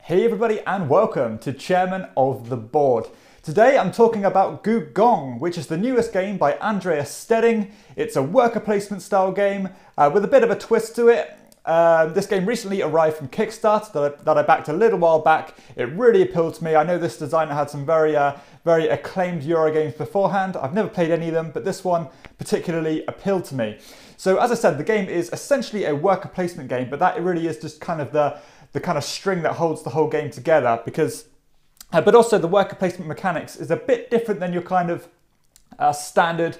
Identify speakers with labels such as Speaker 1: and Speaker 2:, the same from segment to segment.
Speaker 1: Hey everybody and welcome to Chairman of the Board. Today I'm talking about Gugong, which is the newest game by Andreas Steading. It's a worker placement style game with a bit of a twist to it. This game recently arrived from Kickstarter that I backed a little while back. It really appealed to me. I know this designer had some very acclaimed Euro games beforehand. I've never played any of them, but this one particularly appealed to me. So as I said, the game is essentially a worker placement game, but that really is just kind of the kind of string that holds the whole game together, because but also the worker placement mechanics is a bit different than your kind of standard,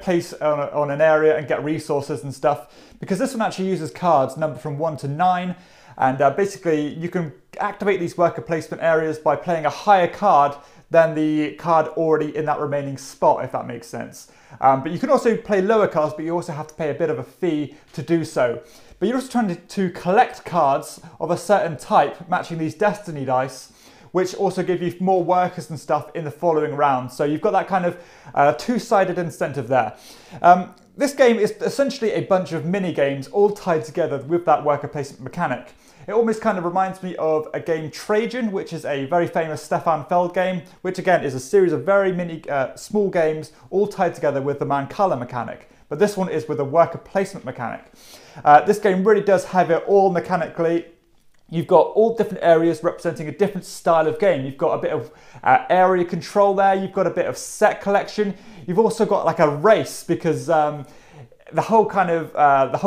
Speaker 1: place on an area and get resources and stuff, because this one actually uses cards numbered from 1 to 9, and basically you can activate these worker placement areas by playing a higher card than the card already in that remaining spot, if that makes sense. But you can also play lower cards, but you also have to pay a bit of a fee to do so. But you're also trying to collect cards of a certain type, matching these destiny dice, which also give you more workers and stuff in the following round. So you've got that kind of two-sided incentive there. This game is essentially a bunch of mini games all tied together with that worker placement mechanic. It almost kind of reminds me of a game Trajan, which is a very famous Stefan Feld game, which again is a series of very small games all tied together with the man color mechanic. But this one is with a worker placement mechanic. This game really does have it all mechanically. You've got all different areas representing a different style of game. You've got a bit of area control there. You've got a bit of set collection. You've also got like a race, because the whole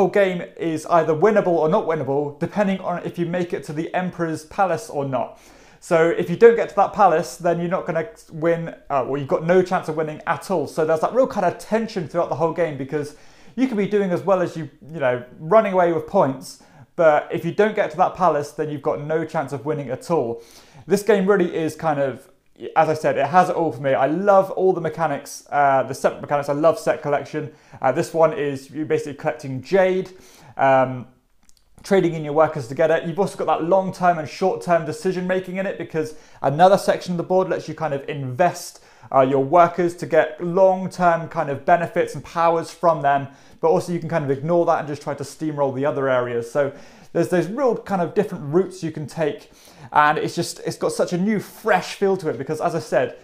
Speaker 1: game is either winnable or not winnable, depending on if you make it to the Emperor's Palace or not. So if you don't get to that palace, then you're not going to win, or you've got no chance of winning at all. So there's that real kind of tension throughout the whole game, because you could be doing as well as running away with points, but if you don't get to that palace, then you've got no chance of winning at all. This game really is kind of, as I said, it has it all for me. I love all the mechanics, the separate mechanics. I love set collection. This one is you basically collecting jade, trading in your workers together. You've also got that long-term and short-term decision-making in it, because another section of the board lets you kind of invest your workers to get long-term kind of benefits and powers from them, but also you can kind of ignore that and just try to steamroll the other areas. So there's those real kind of different routes you can take, and it's got such a new, fresh feel to it, because as I said,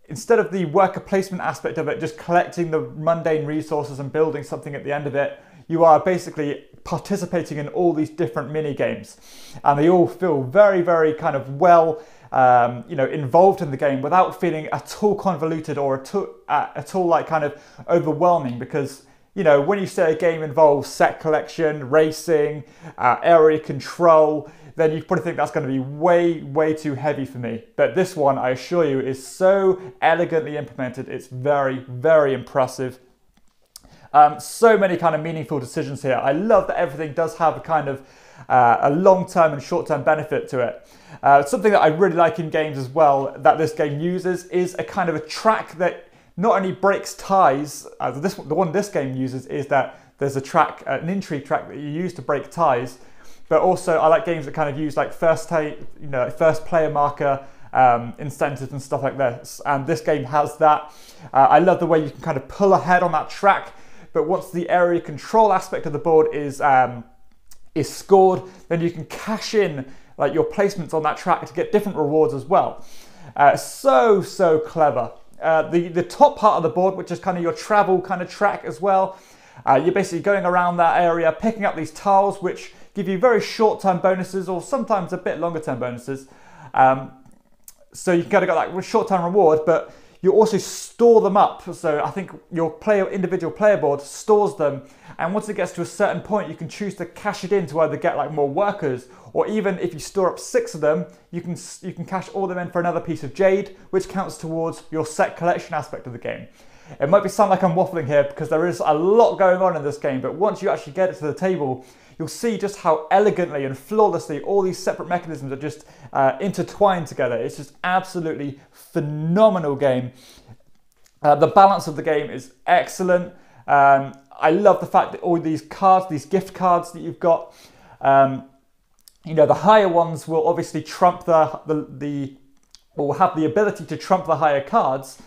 Speaker 1: instead of the worker placement aspect of it, just collecting the mundane resources and building something at the end of it, you are basically participating in all these different mini games, and they all feel very, very kind of well involved in the game without feeling at all convoluted or at all like kind of overwhelming, because when you say a game involves set collection, racing, area control, then you probably think that's going to be way too heavy for me. But this one, I assure you, is so elegantly implemented. It's very, very impressive. So many kind of meaningful decisions here. I love that everything does have a kind of a long-term and short-term benefit to it. Something that I really like in games as well that this game uses is a kind of a track that not only breaks ties. The one this game uses is that there's a track, an intrigue track that you use to break ties, but also I like games that kind of use like first player marker incentives and stuff like this. And this game has that. I love the way you can kind of pull ahead on that track, but once the area control aspect of the board is scored, then you can cash in like your placements on that track to get different rewards as well. So clever. The top part of the board, which is kind of your travel kind of track as well, you're basically going around that area, picking up these tiles, which give you very short-term bonuses or sometimes a bit longer-term bonuses. So you kind of got that short-term reward, but you also store them up. So I think your individual player board stores them, and once it gets to a certain point, you can choose to cash it in to either get like more workers, or even if you store up 6 of them, you can cash all them in for another piece of jade, which counts towards your set collection aspect of the game. It might sound like I'm waffling here, because there is a lot going on in this game, but once you actually get it to the table, you'll see just how elegantly and flawlessly all these separate mechanisms are just intertwined together. It's just absolutely phenomenal game. The balance of the game is excellent. I love the fact that all these cards, these gift cards that you've got, the higher ones will obviously trump will have the ability to trump the higher cards.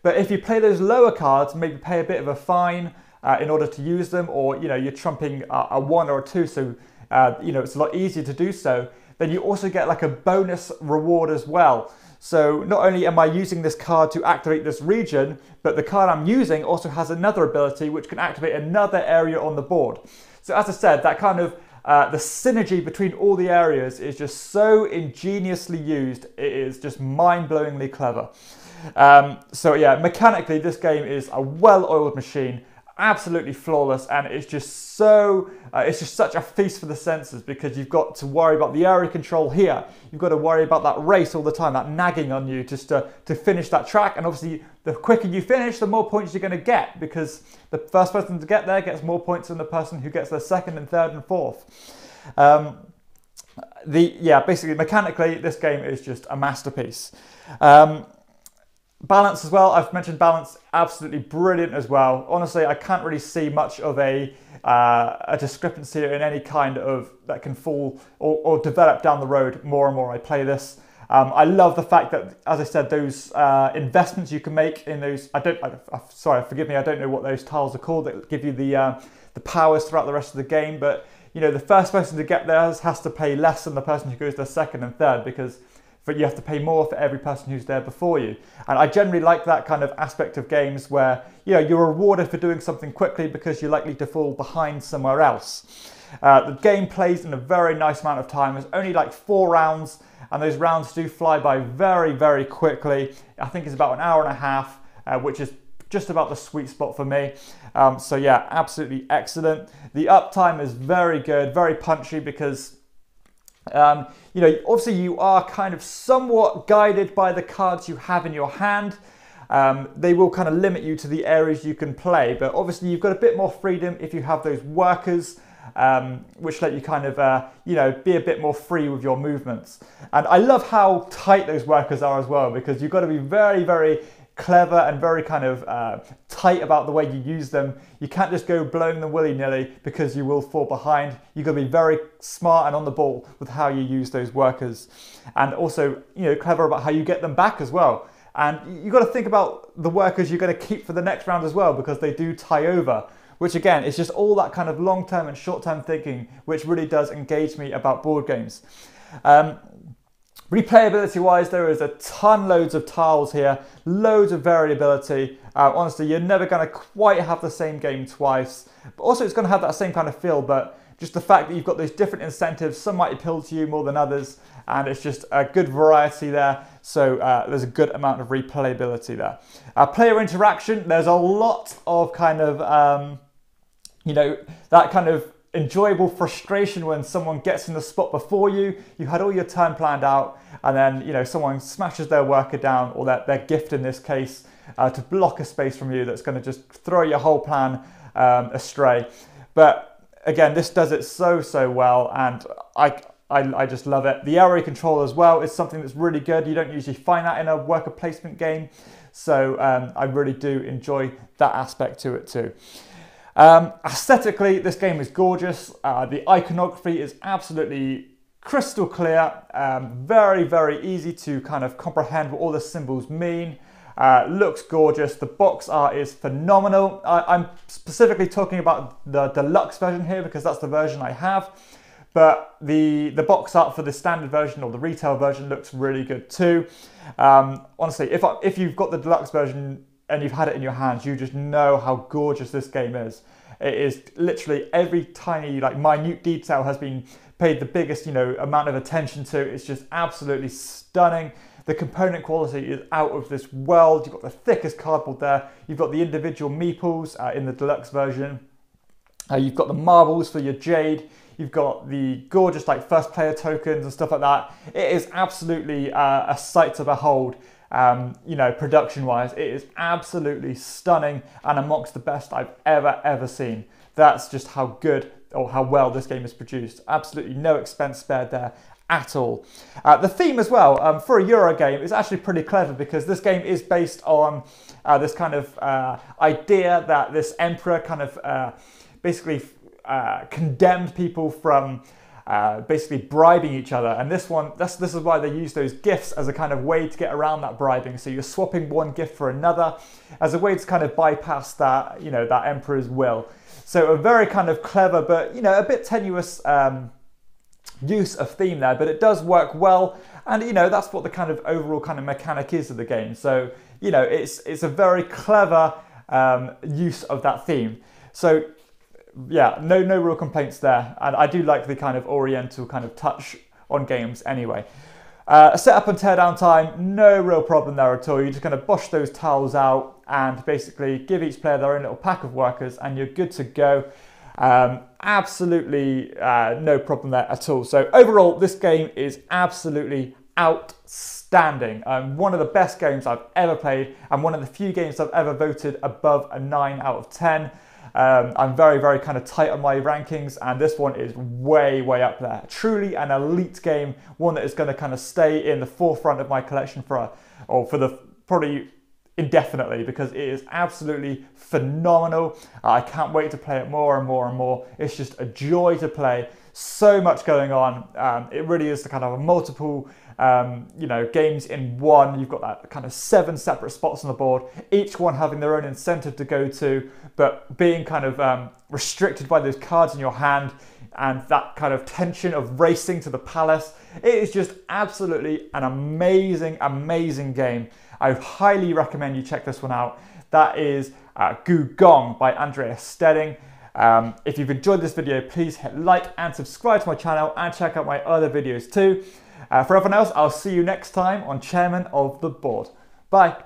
Speaker 1: But if you play those lower cards, maybe pay a bit of a fine in order to use them, or you're trumping a 1 or a 2, so it's a lot easier to do so, then you also get like a bonus reward as well. So not only am I using this card to activate this region, but the card I'm using also has another ability which can activate another area on the board. So as I said, that kind of the synergy between all the areas is just so ingeniously used. It is just mind-blowingly clever. So yeah, mechanically this game is a well-oiled machine, absolutely flawless, and it's just so it's just such a feast for the senses, because you've got to worry about the area control here, you've got to worry about that race all the time, that nagging on you just to finish that track. And obviously the quicker you finish, the more points you're going to get, because the first person to get there gets more points than the person who gets there second and third and fourth. Basically mechanically this game is just a masterpiece. Balance as well, I've mentioned balance, absolutely brilliant as well. Honestly, I can't really see much of a discrepancy in any kind of that can fall or develop down the road more and more I play this. I love the fact that, as I said, those investments you can make in those, sorry, forgive me, I don't know what those tiles are called that give you the powers throughout the rest of the game, but you know, the first person to get theirs has to pay less than the person who goes there second and third, because you have to pay more for every person who's there before you. And I generally like that kind of aspect of games where, you know, you're rewarded for doing something quickly because you're likely to fall behind somewhere else. The game plays in a very nice amount of time. There's only like 4 rounds, and those rounds do fly by very, very quickly. I think it's about an hour and a half, which is just about the sweet spot for me. So yeah, absolutely excellent. The uptime is very good, very punchy, because you know, obviously you are kind of somewhat guided by the cards you have in your hand. They will kind of limit you to the areas you can play, but obviously you've got a bit more freedom if you have those workers, which let you kind of, you know, be a bit more free with your movements. And I love how tight those workers are as well, because you've got to be very, very clever and very kind of tight about the way you use them. You can't just go blowing them willy-nilly, because you will fall behind. You've got to be very smart and on the ball with how you use those workers, and also, you know, clever about how you get them back as well. And you've got to think about the workers you're going to keep for the next round as well, because they do tie over, which again is just all that kind of long-term and short-term thinking, which really does engage me about board games. Replayability wise, there is loads of tiles here, loads of variability. Honestly, you're never going to quite have the same game twice, but also it's going to have that same kind of feel, but just the fact that you've got those different incentives, some might appeal to you more than others, and it's just a good variety there. So there's a good amount of replayability there. Player interaction, there's a lot of kind of, you know, that kind of enjoyable frustration when someone gets in the spot before you. You had all your turn planned out, and then, you know, someone smashes their worker down, or their gift in this case, to block a space from you that's going to just throw your whole plan astray. But again, this does it so well, and I just love it. The area control as well is something that's really good. You don't usually find that in a worker placement game, so I really do enjoy that aspect to it too. Aesthetically, this game is gorgeous. The iconography is absolutely crystal clear, very, very easy to kind of comprehend what all the symbols mean. Looks gorgeous. The box art is phenomenal. I'm specifically talking about the deluxe version here, because that's the version I have. But the box art for the standard version or the retail version looks really good too. Honestly, if you've got the deluxe version and you've had it in your hands, you just know how gorgeous this game is. It is literally every tiny, like, minute detail has been paid the biggest, you know, amount of attention to. It's just absolutely stunning. The component quality is out of this world. You've got the thickest cardboard there. You've got the individual meeples in the deluxe version. You've got the marbles for your jade. You've got the gorgeous, like, first player tokens and stuff like that. It is absolutely a sight to behold. You know, production-wise, it is absolutely stunning and amongst the best I've ever seen. That's just how good, or how well this game is produced. Absolutely no expense spared there at all. The theme as well, for a Euro game, is actually pretty clever, because this game is based on this kind of idea that this emperor kind of basically condemned people from basically bribing each other, and this is why they use those gifts as a kind of way to get around that bribing. So you're swapping one gift for another as a way to kind of bypass that, you know, that emperor's will. So a very kind of clever, but, you know, a bit tenuous use of theme there, but it does work well. And, you know, that's what the kind of overall kind of mechanic is of the game. So, you know, it's a very clever use of that theme. So, yeah, no real complaints there. And I do like the kind of oriental kind of touch on games anyway. Setup and teardown time, no real problem there at all. You're just going to bosh those tiles out and basically give each player their own little pack of workers and you're good to go. Absolutely no problem there at all. So overall, this game is absolutely outstanding. One of the best games I've ever played and one of the few games I've ever voted above a 9 out of 10. I'm very kind of tight on my rankings and this one is way up there. Truly an elite game, one that is going to kind of stay in the forefront of my collection for probably indefinitely because it is absolutely phenomenal. I can't wait to play it more and more. It's just a joy to play. So much going on. It really is the kind of a multiple you know, games in one. You've got that kind of 7 separate spots on the board, each one having their own incentive to go to, but being kind of restricted by those cards in your hand and that kind of tension of racing to the palace. It is just absolutely an amazing game. I highly recommend you check this one out. That is Gugong by Andreas Steading. If you've enjoyed this video, please hit like and subscribe to my channel and check out my other videos too. For everyone else, I'll see you next time on Chairman of the Board. Bye.